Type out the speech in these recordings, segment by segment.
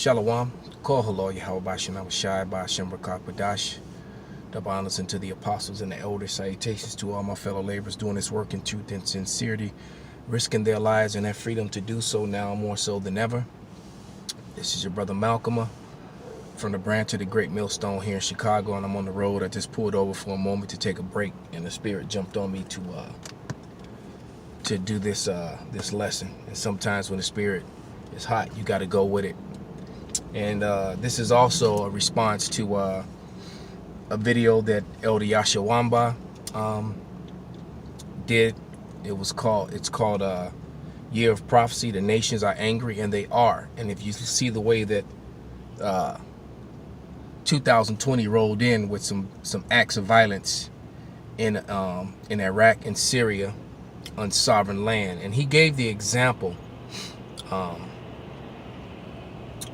Shalom, Kol Halo Yahweh Shem Shai Ba'Shem Rakak Badash. Double honors unto the apostles and the elders. Salutations to all my fellow laborers doing this work in truth and sincerity, risking their lives and their freedom to do so now more so than ever. This is your brother Malchaamah from the branch of the Great Millstone here in Chicago, and I'm on the road. I just pulled over for a moment to take a break, and the Spirit jumped on me to do this this lesson. And sometimes when the Spirit is hot, you got to go with it. And this is also a response to a video that Elder Yashawamba did. It's called Year of Prophecy. The nations are angry, and they are. And if you see the way that 2020 rolled in with some acts of violence in Iraq and Syria on sovereign land, and he gave the example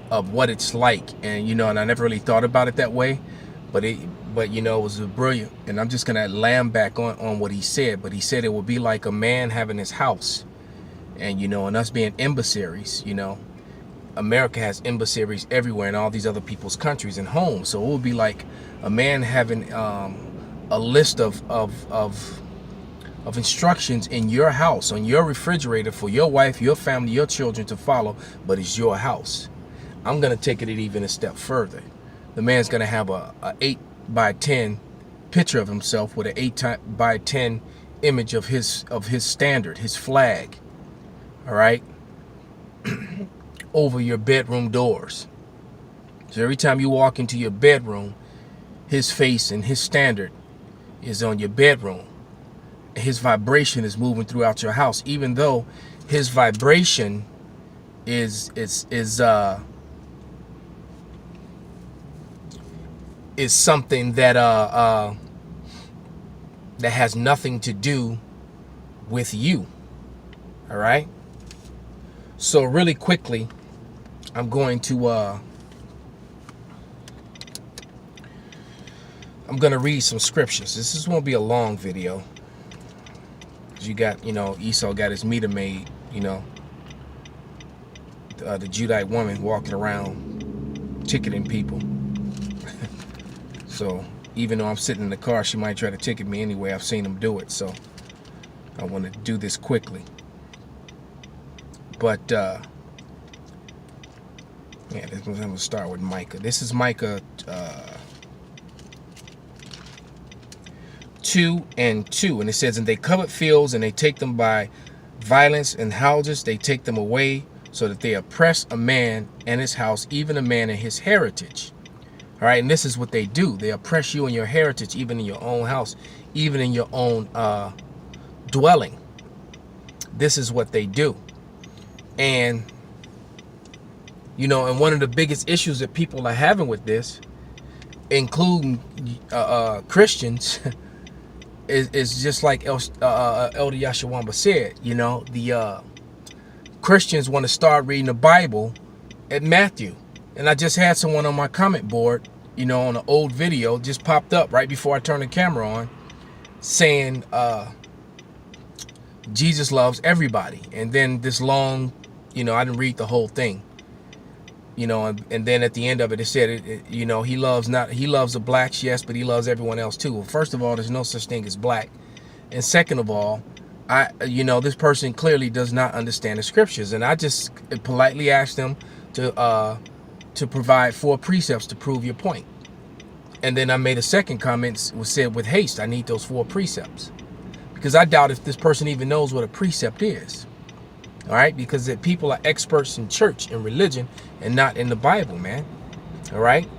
of what it's like, and and I never really thought about it that way, but it was brilliant. And I'm just gonna lamb back on what he said. But he said it would be like a man having his house, and and us being embassies. America has embassies everywhere in all these other people's countries and homes. So it would be like a man having a list of instructions in your house, on your refrigerator, for your wife, your family, your children to follow, but it's your house. I'm going to take it even a step further. The man's going to have a 8x10 picture of himself with an 8x10 image of his standard, his flag, all right, over your bedroom doors. So every time you walk into your bedroom, his face and his standard is on your bedroom. His vibration is moving throughout your house, even though his vibration is something that that has nothing to do with you. All right. So really quickly, I'm going to read some scriptures. This is going to be a long video. You got, Esau got his meter maid, the Judite woman walking around ticketing people. So even though I'm sitting in the car, she might try to ticket me anyway. I've seen them do it. So I want to do this quickly. But I'm going to start with Micah. This is Micah 2:2, and it says, "And they covet fields, and they take them by violence, and houses they take them away, so that they oppress a man and his house, even a man and his heritage." All right, and this is what they do. They oppress you and your heritage, even in your own house, even in your own dwelling. This is what they do. And and one of the biggest issues that people are having with this, including Christians, is just like Elder Yashawamba said. The Christians want to start reading the Bible at Matthew. And I just had someone on my comment board, on an old video, just popped up right before I turned the camera on, saying Jesus loves everybody. And then this long, I didn't read the whole thing, and then at the end of it, it said, he loves the blacks, yes, but he loves everyone else too. Well, first of all, there's no such thing as black. And second of all, this person clearly does not understand the scriptures. And I just politely asked them to provide 4 precepts to prove your point. And then I made a second comment, was said, with haste, I need those 4 precepts. Because I doubt if this person even knows what a precept is. All right, because people are experts in church and religion and not in the Bible, man. All right,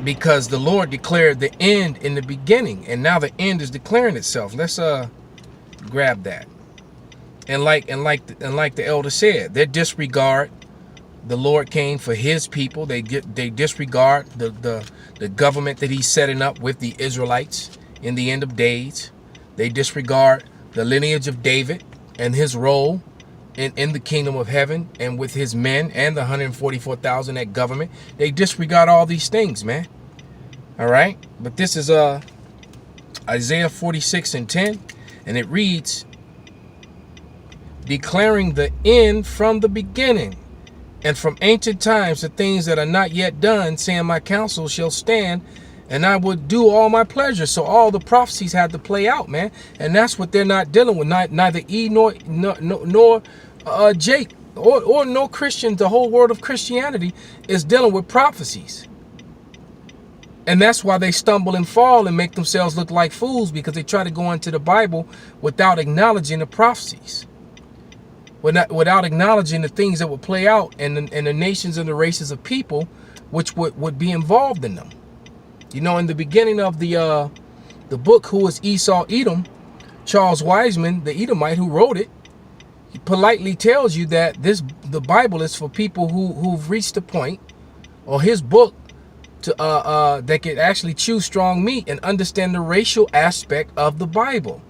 because the Lord declared the end in the beginning, and now the end is declaring itself. Let's grab that. And like the elder said, they disregard the Lord came for his people. They disregard the government that he's setting up with the Israelites in the end of days. They disregard the lineage of David and his role in the kingdom of heaven, and with his men and the 144,000 at government. They disregard all these things, man. All right. But this is Isaiah 46:10, and it reads, declaring the end from the beginning And from ancient times, the things that are not yet done, saying my counsel shall stand, and I would do all my pleasure. So all the prophecies had to play out, man. And that's what they're not dealing with. Neither E nor Jake or no Christian. The whole world of Christianity is dealing with prophecies. And that's why they stumble and fall and make themselves look like fools, because they try to go into the Bible without acknowledging the prophecies. Without acknowledging the things that would play out and the nations and the races of people which would be involved in them. You know, in the beginning of the book, Who is Esau Edom, Charles Wiseman, the Edomite who wrote it, he politely tells you that the Bible is for people who've reached a point, or his book, to that could actually chew strong meat and understand the racial aspect of the Bible.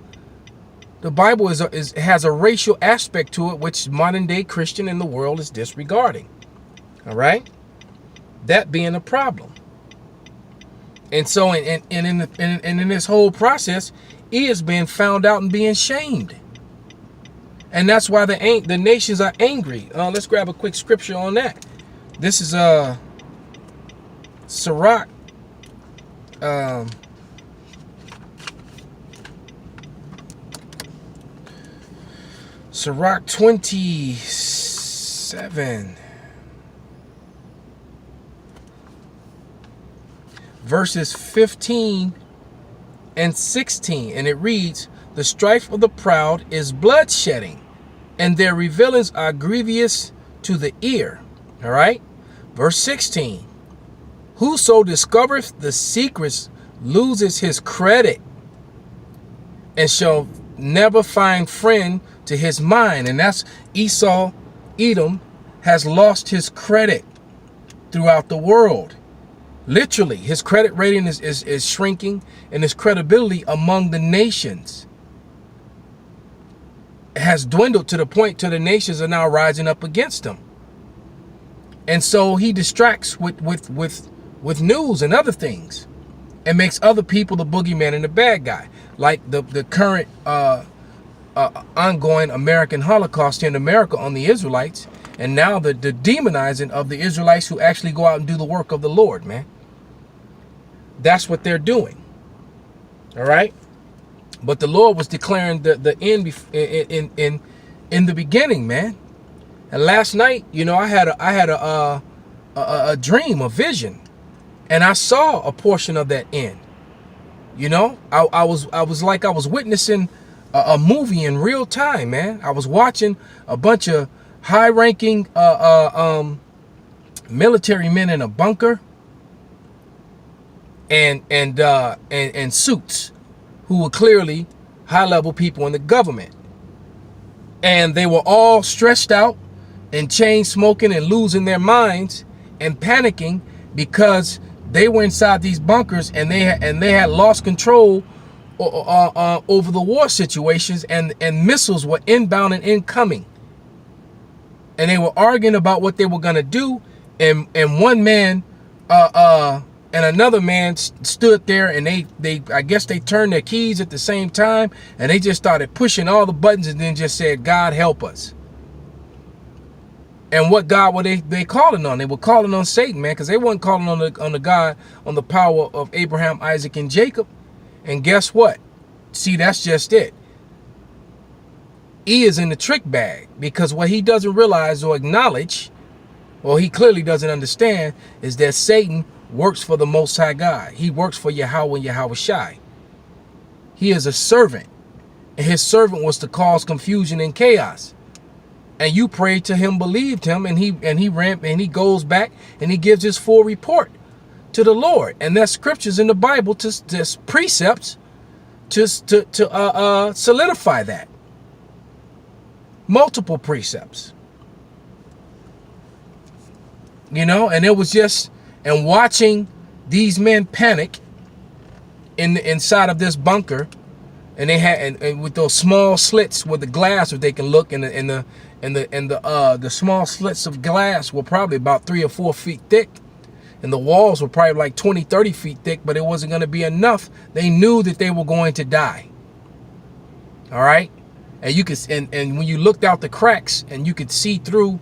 The Bible has a racial aspect to it, which modern day Christian in the world is disregarding. All right, that being a problem. And so, in this whole process, he is being found out and being shamed. And that's why the nations are angry. Let's grab a quick scripture on that. This is Sirach. Sirach 27. Verses 15 and 16, and it reads, the strife of the proud is bloodshedding, and their revealings are grievous to the ear. All right, verse 16, whoso discovereth the secrets loses his credit, and shall never find friend to his mind. And that's Esau Edom has lost his credit throughout the world. Literally, his credit rating is shrinking, and his credibility among the nations has dwindled to the point to the nations are now rising up against him. And so he distracts with news and other things, and makes other people the boogeyman and the bad guy, like the current ongoing American Holocaust here in America on the Israelites, and now the demonizing of the Israelites who actually go out and do the work of the Lord, man. That's what they're doing. All right. But the Lord was declaring the end in the beginning, man. And last night, you know, I had a dream, a vision, and I saw a portion of that end. You know, I was like I was witnessing a movie in real time, man. I was watching a bunch of high-ranking military men in a bunker and suits who were clearly high-level people in the government. And they were all stressed out and chain smoking and losing their minds and panicking because they were inside these bunkers and they had lost control over the war situations, and missiles were inbound and incoming. And they were arguing about what they were going to do. And one man and another man stood there, and they I guess they turned their keys at the same time, and they just started pushing all the buttons and then just said, God help us. And what God were they calling on? They were calling on Satan, man, because they weren't calling on the God, on the power of Abraham, Isaac, and Jacob. And guess what? See, that's just it. He is in the trick bag, because what he doesn't realize or acknowledge, or he clearly doesn't understand, is that Satan works for the Most High God. He works for Yahweh and Yahweh Shai. He is a servant, and his servant was to cause confusion and chaos. And you prayed to him, believed him, and he goes back and he gives his full report to the Lord. And there's scriptures in the Bible to precepts to solidify that. Multiple precepts. You know, and it was just, and watching these men panic inside of this bunker, and they had, and with those small slits with the glass where they can look, and the small slits of glass were probably about 3 or 4 feet thick, and the walls were probably like 20, 30 feet thick, but it wasn't going to be enough. They knew that they were going to die. All right. And you could, and when you looked out the cracks and you could see through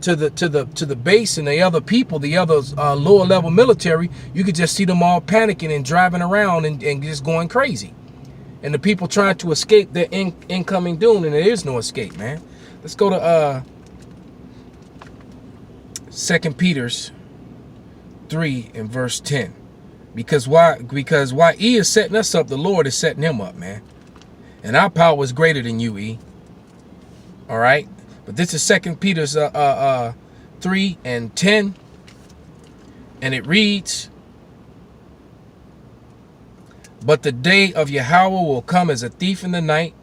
to the base and the other people, the other lower level military, you could just see them all panicking and driving around and just going crazy. And the people trying to escape their incoming doom, and there is no escape, man. Let's go to 2 Peter's 3 and verse 10. Because why E is setting us up, the Lord is setting him up, man. And our power is greater than you, E. All right? But this is 2 Peter's 3 and 10. And it reads, but the day of Yahweh will come as a thief in the night,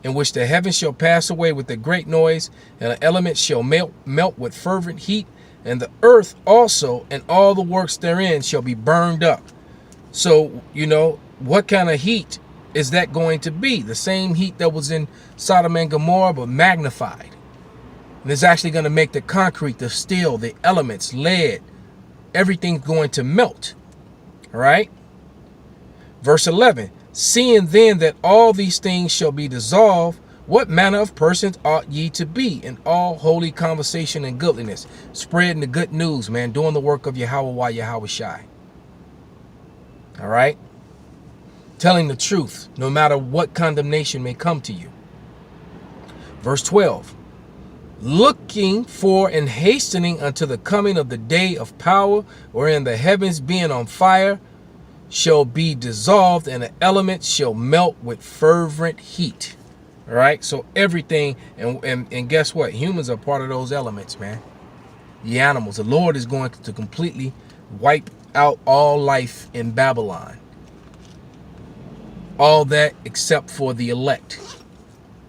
in which the heavens shall pass away with a great noise, and the elements shall melt with fervent heat, and the earth also and all the works therein shall be burned up. So, you know, what kind of heat is that going to be? The same heat that was in Sodom and Gomorrah, but magnified. And it's actually going to make the concrete, the steel, the elements, lead, everything's going to melt. All right? Verse 11, seeing then that all these things shall be dissolved, what manner of persons ought ye to be in all holy conversation and goodliness, spreading the good news, man, doing the work of Yahweh while Yahweh shy. All right? Telling the truth, no matter what condemnation may come to you. Verse 12, looking for and hastening unto the coming of the day of power, wherein the heavens being on fire, shall be dissolved, and the elements shall melt with fervent heat. All right, so everything, and guess what? Humans are part of those elements, man. The animals. The Lord is going to completely wipe out all life in Babylon. All that except for the elect,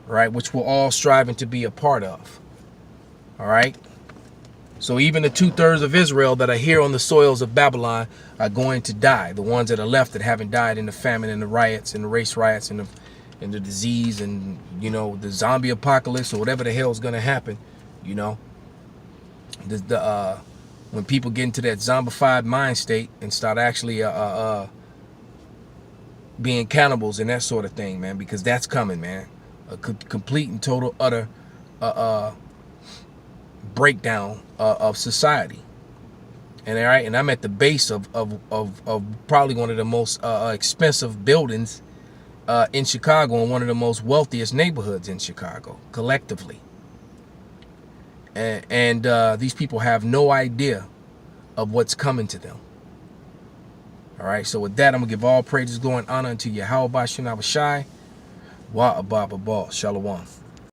right? Which we're all striving to be a part of. All right. So even the 2/3 of Israel that are here on the soils of Babylon are going to die. The ones that are left that haven't died in the famine and the riots and the race riots and the disease and, you know, the zombie apocalypse or whatever the hell is going to happen, you know. When people get into that zombified mind state and start actually being cannibals and that sort of thing, man, because that's coming, man. A complete and total utter breakdown of society. And all right, and I'm at the base of probably one of the most expensive buildings in Chicago, and one of the most wealthiest neighborhoods in Chicago collectively. And these people have no idea of what's coming to them. All right, so with that, I'm gonna give all praises, glory, and honor unto Yahweh Bashem Abishai, Wa Abba Babal, Shalom.